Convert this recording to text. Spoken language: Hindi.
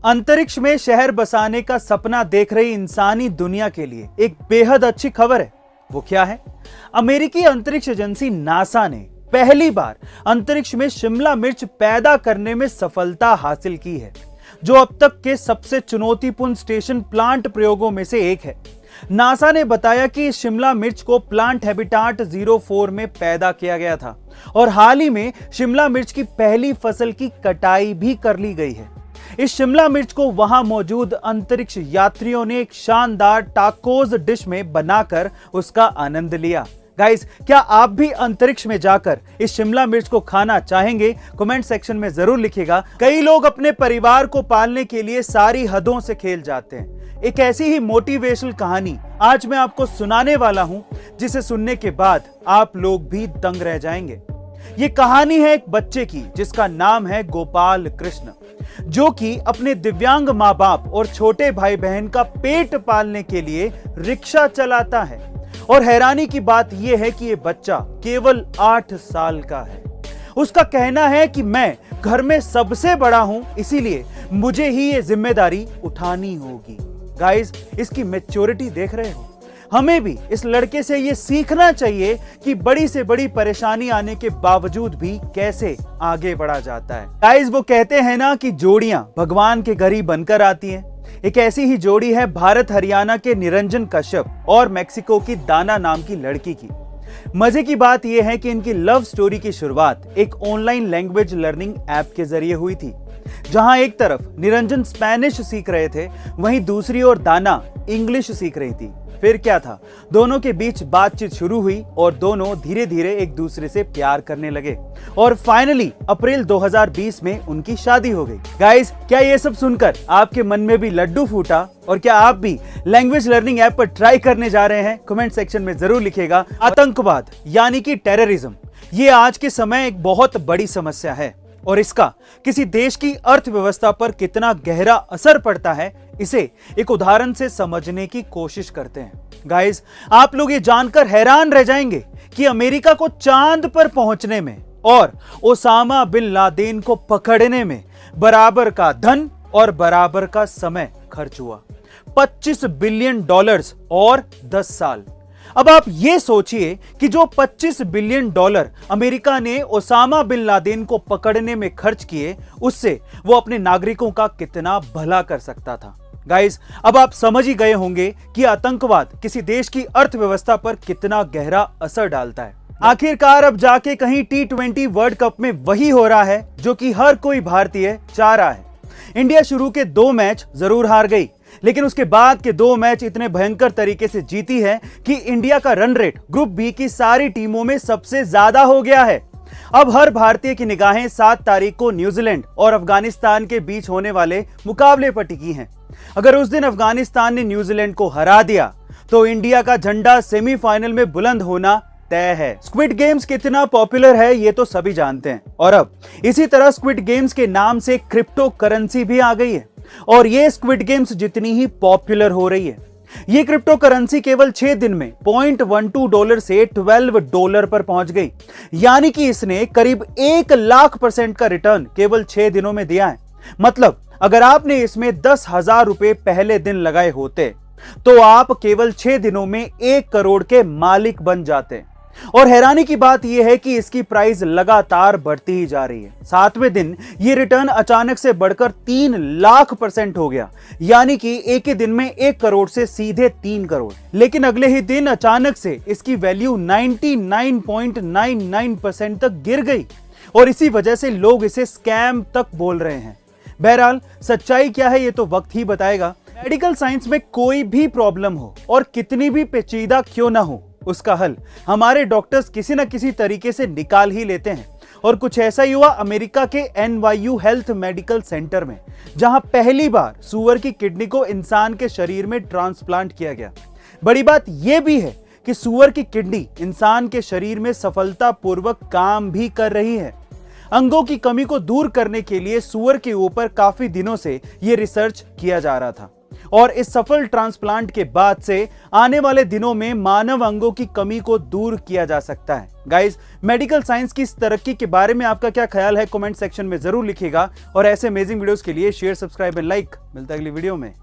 अंतरिक्ष में शहर बसाने का सपना देख रही इंसानी दुनिया के लिए एक बेहद अच्छी खबर है। वो क्या है? अमेरिकी अंतरिक्ष एजेंसी नासा ने पहली बार अंतरिक्ष में शिमला मिर्च पैदा करने में सफलता हासिल की है, जो अब तक के सबसे चुनौतीपूर्ण स्टेशन प्लांट प्रयोगों में से एक है। नासा ने बताया कि शिमला मिर्च को प्लांट हैबिटाट 04 में पैदा किया गया था और हाल ही में शिमला मिर्च की पहली फसल की कटाई भी कर ली गई है। इस शिमला मिर्च को वहां मौजूद अंतरिक्ष यात्रियों ने एक शानदार टाकोस डिश में बनाकर उसका आनंद लिया। गाइस, क्या आप भी अंतरिक्ष में जाकर इस शिमला मिर्च को खाना चाहेंगे? कमेंट सेक्शन में जरूर लिखिएगा। कई लोग अपने परिवार को पालने के लिए सारी हदों से खेल जाते हैं। एक ऐसी ही मोटिवेशनल कहानी आज मैं आपको सुनाने वाला हूं, जिसे सुनने के बाद आप लोग भी दंग रह जाएंगे। ये कहानी है एक बच्चे की जिसका नाम है गोपाल कृष्ण, जो कि अपने दिव्यांग माँ बाप और छोटे भाई बहन का पेट पालने के लिए रिक्शा चलाता है। और हैरानी की बात यह है कि ये बच्चा केवल 8 साल का है। उसका कहना है कि मैं घर में सबसे बड़ा हूं, इसीलिए मुझे ही ये जिम्मेदारी उठानी होगी। गाइस, इसकी मैच्योरिटी देख रहे हो? हमें भी इस लड़के से ये सीखना चाहिए कि बड़ी से बड़ी परेशानी आने के बावजूद भी कैसे आगे बढ़ा जाता है। गाइस, वो कहते हैं ना कि जोड़ियां भगवान के घर ही बनकर आती हैं। एक ऐसी ही जोड़ी है भारत हरियाणा के निरंजन कश्यप और मेक्सिको की दाना नाम की लड़की की। मजे की बात यह है कि इनकी लव स्टोरी की शुरुआत एक ऑनलाइन लैंग्वेज लर्निंग ऐप के जरिए हुई थी, जहां एक तरफ निरंजन स्पेनिश सीख रहे थे, वहीं दूसरी ओर दाना इंग्लिश सीख रही थी। फिर क्या था, दोनों के बीच बातचीत शुरू हुई और दोनों धीरे धीरे एक दूसरे से प्यार करने लगे और फाइनली अप्रैल 2020 में उनकी शादी हो गई। गाइस, क्या ये सब सुनकर आपके मन में भी लड्डू फूटा? और क्या आप भी लैंग्वेज लर्निंग ऐप पर ट्राई करने जा रहे हैं? कमेंट सेक्शन में जरूर लिखिएगा। आतंकवाद यानी कि टेररिज्म, ये आज के समय एक बहुत बड़ी समस्या है और इसका किसी देश की अर्थव्यवस्था पर कितना गहरा असर पड़ता है, इसे एक उदाहरण से समझने की कोशिश करते हैं। गाइस, आप लोग ये जानकर हैरान रह जाएंगे कि अमेरिका को चांद पर पहुंचने में और ओसामा बिन लादेन को पकड़ने में बराबर का धन और बराबर का समय खर्च हुआ। $25 बिलियन और 10 साल। अब आप ये सोचिए कि जो $25 बिलियन अमेरिका ने ओसामा बिन लादेन को पकड़ने में खर्च किए, उससे वो अपने नागरिकों का कितना भला कर सकता था। गाइस, अब आप समझ ही गए होंगे कि आतंकवाद किसी देश की अर्थव्यवस्था पर कितना गहरा असर डालता है। आखिरकार अब जाके कहीं T20 वर्ल्ड कप में वही हो रहा है जो कि हर कोई भारतीय चाह रहा है। इंडिया शुरू के 2 मैच जरूर हार गई, लेकिन उसके बाद के 2 मैच इतने भयंकर तरीके से जीती है कि इंडिया का रन रेट ग्रुप बी की सारी टीमों में सबसे ज्यादा हो गया है। अब हर भारतीय की निगाहें 7 तारीख को न्यूजीलैंड और अफगानिस्तान के बीच होने वाले मुकाबले पर टिकी हैं। अगर उस दिन अफगानिस्तान ने न्यूजीलैंड को हरा दिया तो इंडिया का झंडा सेमीफाइनल में बुलंद होना तय है। स्क्विड गेम्स कितना पॉपुलर है ये तो सभी जानते हैं, और अब इसी तरह स्क्विड गेम्स के नाम से क्रिप्टो करेंसी भी आ गई है और ये स्क्विड गेम्स जितनी ही पॉपुलर हो रही है, ये क्रिप्टो करेंसी केवल 6 दिन में $0.12 से $12 पर पहुंच गई। यानी कि इसने करीब 1,00,000% का रिटर्न केवल 6 दिनों में दिया है। मतलब अगर आपने इसमें 10,000 रुपए पहले दिन लगाए होते तो आप केवल 6 दिनों में 1 करोड़ के मालिक बन जाते। और हैरानी की बात यह है कि इसकी प्राइस लगातार बढ़ती ही जा रही है। 7वें दिन ये रिटर्न अचानक से बढ़कर 3,00,000% हो गया, यानी कि एक ही दिन में 1 करोड़ से सीधे 3 करोड़। लेकिन अगले ही दिन अचानक से इसकी वैल्यू 99.99% तक गिर गई और इसी वजह से लोग इसे स्कैम तक बोल रहे हैं। बहरहाल, सच्चाई क्या है ये तो वक्त ही बताएगा। मेडिकल साइंस में कोई भी प्रॉब्लम हो और कितनी भी पेचीदा क्यों ना हो, उसका हल हमारे डॉक्टर्स किसी न किसी तरीके से निकाल ही लेते हैं। और कुछ ऐसा ही हुआ अमेरिका के NYU हेल्थ मेडिकल सेंटर में, जहां पहली बार सूअर की किडनी को इंसान के शरीर में ट्रांसप्लांट किया गया। बड़ी बात यह भी है कि सूअर की किडनी इंसान के शरीर में सफलतापूर्वक काम भी कर रही है। अंगों की कमी को दूर करने के लिए सूअर के ऊपर काफी दिनों से यह रिसर्च किया जा रहा था। और इस सफल ट्रांसप्लांट के बाद से आने वाले दिनों में मानव अंगों की कमी को दूर किया जा सकता है। गाइस, मेडिकल साइंस की इस तरक्की के बारे में आपका क्या ख्याल है, कमेंट सेक्शन में जरूर लिखिएगा। और ऐसे अमेजिंग वीडियोस के लिए शेयर, सब्सक्राइब एंड लाइक। मिलता है अगली वीडियो में।